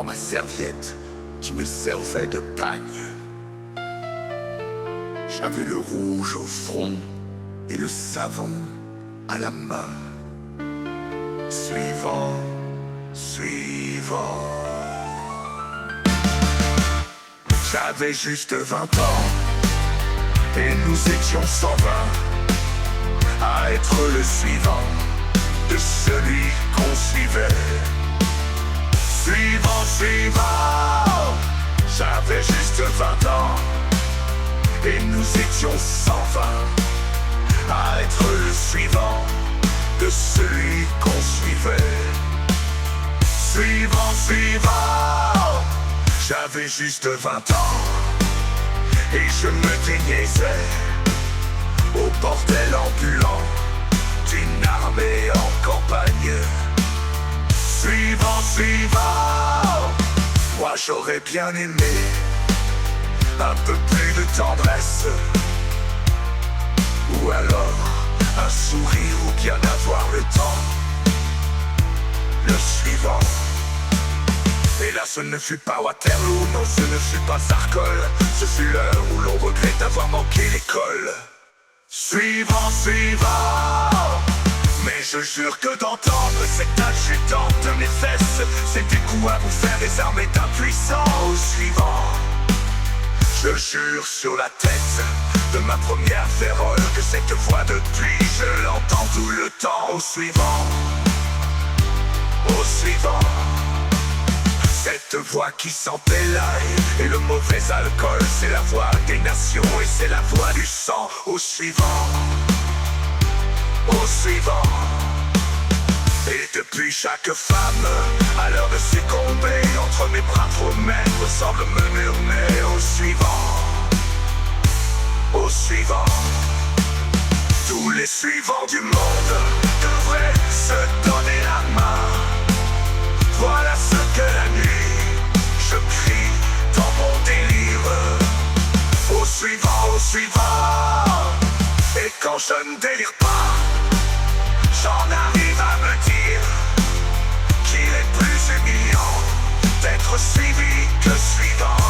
ma serviette qui me servait de pagne. J'avais le rouge au front et le savon à la main. Suivant, suivant. J'avais juste 20 ans et nous étions 120 à être le suivant de celui qu'on suivait. Suivant, suivant. J'avais juste 20 ans et nous étions 120 à être le suivant de celui qu'on suivait. Suivant, suivant. J'avais juste 20 ans et je me déniaisais au bordel ambulant d'une armée en campagne. Suivant, suivant. Moi j'aurais bien aimé un peu plus de tendresse, ou alors un sourire, ou bien avoir le temps. Le suivant. Et là ce ne fut pas Waterloo, non ce ne fut pas Arcole. Ce fut l'heure où l'on regrette d'avoir manqué l'école. Suivant, suivant. Mais je jure que d'entendre cette adjudante de mes fesses, c'est des coups à vous faire des armées d'impuissants. Au suivant. Je jure sur la tête de ma première vérole que cette voix depuis je l'entends tout le temps. Au suivant. Au suivant. Cette voix qui s'empélaille et le mauvais alcool, c'est la voix des nations et c'est la voix du sang. Au suivant. Au suivant. Et depuis chaque femme, à l'heure de succomber, entre mes bras promènes semble me murmurer. Au suivant. Au suivant. Tous les suivants du monde devraient se donner la main. Voilà ce que la nuit je crie dans mon délire. Au suivant, au suivant. Et quand je ne délire pas, j'en arrive à me dire qu'il est plus humiliant d'être suivi que suivant.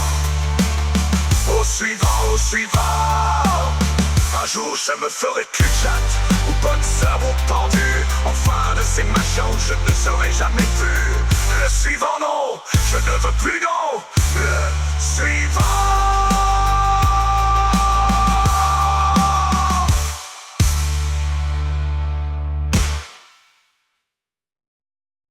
Au suivant, au suivant. Un jour je me ferai cul-de-jatte ou bonne cerveau pendu, enfin de ces machins où je ne serai jamais vu. Le suivant non, je ne veux plus non. Le suivant.